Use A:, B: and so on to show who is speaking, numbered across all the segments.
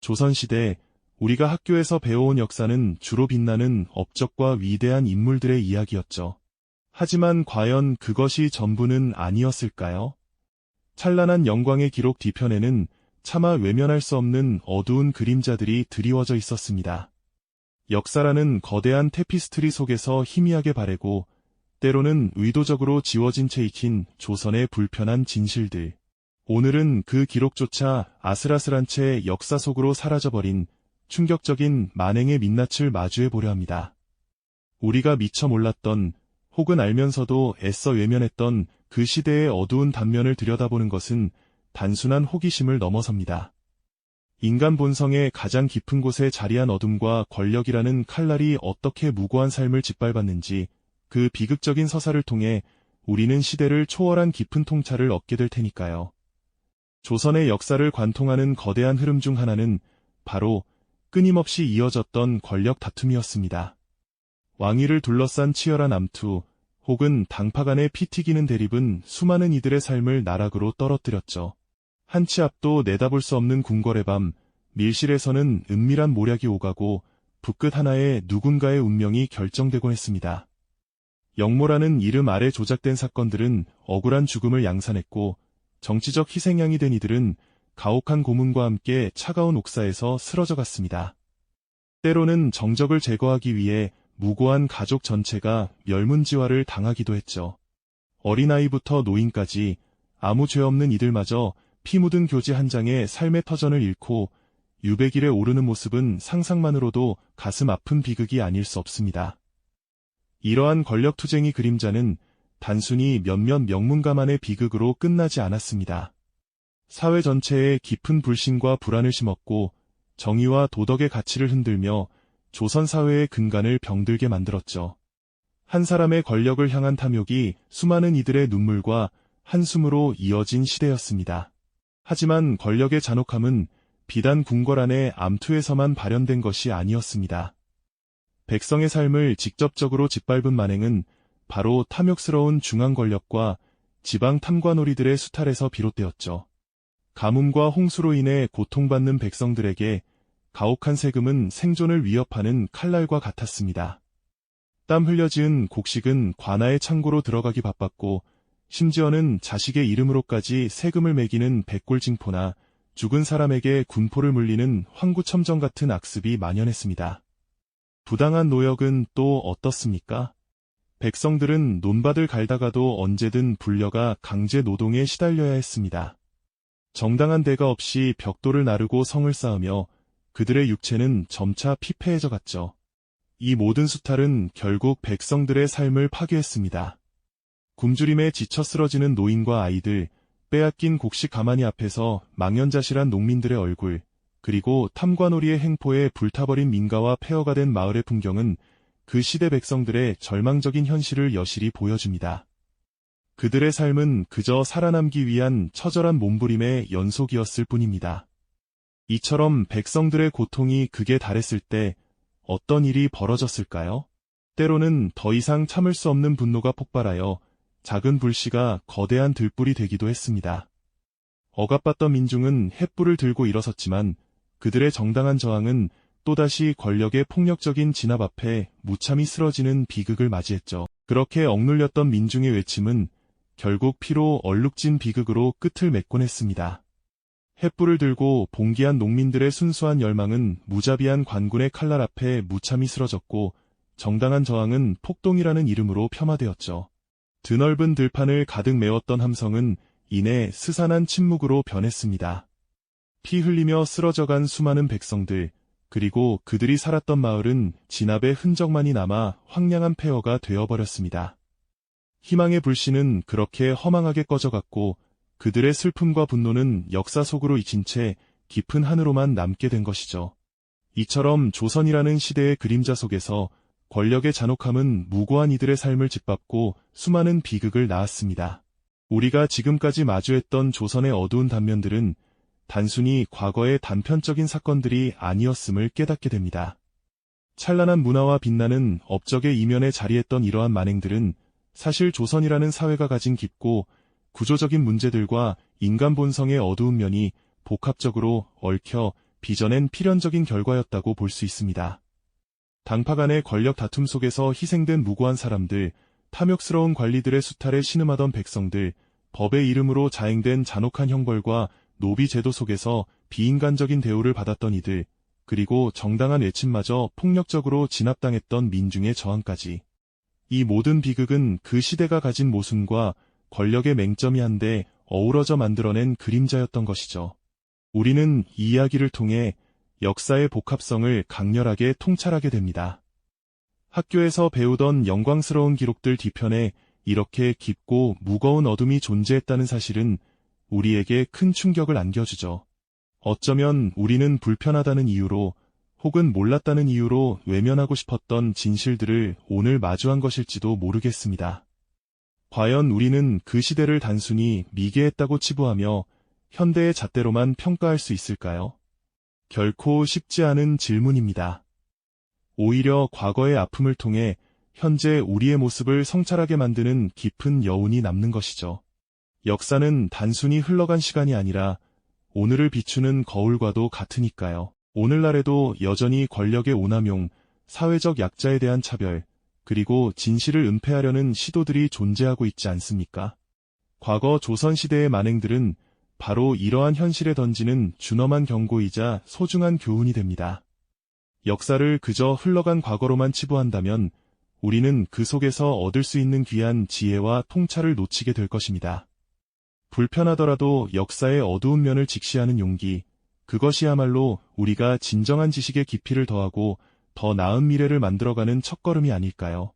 A: 조선시대 우리가 학교에서 배워온 역사는 주로 빛나는 업적과 위대한 인물들의 이야기였죠. 하지만 과연 그것이 전부는 아니었을까요? 찬란한 영광의 기록 뒤편에는 차마 외면할 수 없는 어두운 그림자들이 드리워져 있었습니다. 역사라는 거대한 테피스트리 속에서 희미하게 바래고 때로는 의도적으로 지워진 채 익힌 조선의 불편한 진실들. 오늘은 그 기록조차 아슬아슬한 채 역사 속으로 사라져버린 충격적인 만행의 민낯을 마주해 보려 합니다. 우리가 미처 몰랐던 혹은 알면서도 애써 외면했던 그 시대의 어두운 단면을 들여다보는 것은 단순한 호기심을 넘어섭니다. 인간 본성의 가장 깊은 곳에 자리한 어둠과 권력이라는 칼날이 어떻게 무고한 삶을 짓밟았는지 그 비극적인 서사를 통해 우리는 시대를 초월한 깊은 통찰을 얻게 될 테니까요. 조선의 역사를 관통하는 거대한 흐름 중 하나는 바로 끊임없이 이어졌던 권력 다툼이었습니다. 왕위를 둘러싼 치열한 암투, 혹은 당파 간의 피 튀기는 대립은 수많은 이들의 삶을 나락으로 떨어뜨렸죠. 한 치 앞도 내다볼 수 없는 궁궐의 밤, 밀실에서는 은밀한 모략이 오가고 붓끝 하나에 누군가의 운명이 결정되곤 했습니다. 영모라는 이름 아래 조작된 사건들은 억울한 죽음을 양산했고 정치적 희생양이 된 이들은 가혹한 고문과 함께 차가운 옥사에서 쓰러져 갔습니다. 때로는 정적을 제거하기 위해 무고한 가족 전체가 멸문지화를 당하기도 했죠. 어린아이부터 노인까지 아무 죄 없는 이들마저 피 묻은 교지 한 장에 삶의 터전을 잃고 유배길에 오르는 모습은 상상만으로도 가슴 아픈 비극이 아닐 수 없습니다. 이러한 권력투쟁의 그림자는 단순히 몇몇 명문가만의 비극으로 끝나지 않았습니다. 사회 전체에 깊은 불신과 불안을 심었고 정의와 도덕의 가치를 흔들며 조선 사회의 근간을 병들게 만들었죠. 한 사람의 권력을 향한 탐욕이 수많은 이들의 눈물과 한숨으로 이어진 시대였습니다. 하지만 권력의 잔혹함은 비단 궁궐 안의 암투에서만 발현된 것이 아니었습니다. 백성의 삶을 직접적으로 짓밟은 만행은 바로 탐욕스러운 중앙 권력과 지방 탐관오리들의 수탈에서 비롯되었죠. 가뭄과 홍수로 인해 고통받는 백성들에게 가혹한 세금은 생존을 위협하는 칼날과 같았습니다. 땀 흘려 지은 곡식은 관아의 창고로 들어가기 바빴고 심지어는 자식의 이름으로까지 세금을 매기는 백골징포나 죽은 사람에게 군포를 물리는 황구첨정 같은 악습이 만연했습니다. 부당한 노역은 또 어떻습니까? 백성들은 논밭을 갈다가도 언제든 불려가 강제 노동에 시달려야 했습니다. 정당한 대가 없이 벽돌을 나르고 성을 쌓으며 그들의 육체는 점차 피폐해져 갔죠. 이 모든 수탈은 결국 백성들의 삶을 파괴했습니다. 굶주림에 지쳐 쓰러지는 노인과 아이들, 빼앗긴 곡식 가마니 앞에서 망연자실한 농민들의 얼굴, 그리고 탐관오리의 행포에 불타버린 민가와 폐허가 된 마을의 풍경은 그 시대 백성들의 절망적인 현실을 여실히 보여줍니다. 그들의 삶은 그저 살아남기 위한 처절한 몸부림의 연속이었을 뿐입니다. 이처럼 백성들의 고통이 극에 달했을 때 어떤 일이 벌어졌을까요? 때로는 더 이상 참을 수 없는 분노가 폭발하여 작은 불씨가 거대한 들불이 되기도 했습니다. 억압받던 민중은 횃불을 들고 일어섰지만 그들의 정당한 저항은 또다시 권력의 폭력적인 진압 앞에 무참히 쓰러지는 비극을 맞이했죠. 그렇게 억눌렸던 민중의 외침은 결국 피로 얼룩진 비극으로 끝을 맺곤 했습니다. 횃불을 들고 봉기한 농민들의 순수한 열망은 무자비한 관군의 칼날 앞에 무참히 쓰러졌고 정당한 저항은 폭동이라는 이름으로 폄하되었죠. 드넓은 들판을 가득 메웠던 함성은 이내 스산한 침묵으로 변했습니다. 피 흘리며 쓰러져간 수많은 백성들, 그리고 그들이 살았던 마을은 진압의 흔적만이 남아 황량한 폐허가 되어버렸습니다. 희망의 불씨는 그렇게 허망하게 꺼져갔고 그들의 슬픔과 분노는 역사 속으로 잊힌 채 깊은 한으로만 남게 된 것이죠. 이처럼 조선이라는 시대의 그림자 속에서 권력의 잔혹함은 무고한 이들의 삶을 짓밟고 수많은 비극을 낳았습니다. 우리가 지금까지 마주했던 조선의 어두운 단면들은 단순히 과거의 단편적인 사건들이 아니었음을 깨닫게 됩니다. 찬란한 문화와 빛나는 업적의 이면에 자리했던 이러한 만행들은 사실 조선이라는 사회가 가진 깊고 구조적인 문제들과 인간 본성의 어두운 면이 복합적으로 얽혀 빚어낸 필연적인 결과였다고 볼 수 있습니다. 당파 간의 권력 다툼 속에서 희생된 무고한 사람들, 탐욕스러운 관리들의 수탈에 신음하던 백성들, 법의 이름으로 자행된 잔혹한 형벌과 노비 제도 속에서 비인간적인 대우를 받았던 이들, 그리고 정당한 외침마저 폭력적으로 진압당했던 민중의 저항까지. 이 모든 비극은 그 시대가 가진 모순과 권력의 맹점이 한데 어우러져 만들어낸 그림자였던 것이죠. 우리는 이 이야기를 통해 역사의 복합성을 강렬하게 통찰하게 됩니다. 학교에서 배우던 영광스러운 기록들 뒤편에 이렇게 깊고 무거운 어둠이 존재했다는 사실은 우리에게 큰 충격을 안겨주죠. 어쩌면 우리는 불편하다는 이유로 혹은 몰랐다는 이유로 외면하고 싶었던 진실들을 오늘 마주한 것일지도 모르겠습니다. 과연 우리는 그 시대를 단순히 미개했다고 치부하며 현대의 잣대로만 평가할 수 있을까요? 결코 쉽지 않은 질문입니다. 오히려 과거의 아픔을 통해 현재 우리의 모습을 성찰하게 만드는 깊은 여운이 남는 것이죠. 역사는 단순히 흘러간 시간이 아니라 오늘을 비추는 거울과도 같으니까요. 오늘날에도 여전히 권력의 오남용, 사회적 약자에 대한 차별, 그리고 진실을 은폐하려는 시도들이 존재하고 있지 않습니까? 과거 조선시대의 만행들은 바로 이러한 현실에 던지는 준엄한 경고이자 소중한 교훈이 됩니다. 역사를 그저 흘러간 과거로만 치부한다면 우리는 그 속에서 얻을 수 있는 귀한 지혜와 통찰을 놓치게 될 것입니다. 불편하더라도 역사의 어두운 면을 직시하는 용기, 그것이야말로 우리가 진정한 지식의 깊이를 더하고 더 나은 미래를 만들어가는 첫걸음이 아닐까요?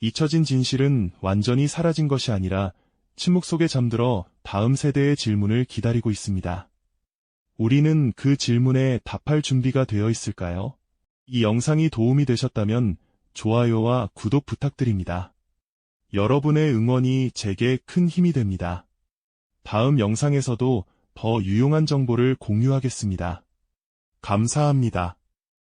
A: 잊혀진 진실은 완전히 사라진 것이 아니라 침묵 속에 잠들어 다음 세대의 질문을 기다리고 있습니다. 우리는 그 질문에 답할 준비가 되어 있을까요? 이 영상이 도움이 되셨다면 좋아요와 구독 부탁드립니다. 여러분의 응원이 제게 큰 힘이 됩니다. 다음 영상에서도 더 유용한 정보를 공유하겠습니다. 감사합니다.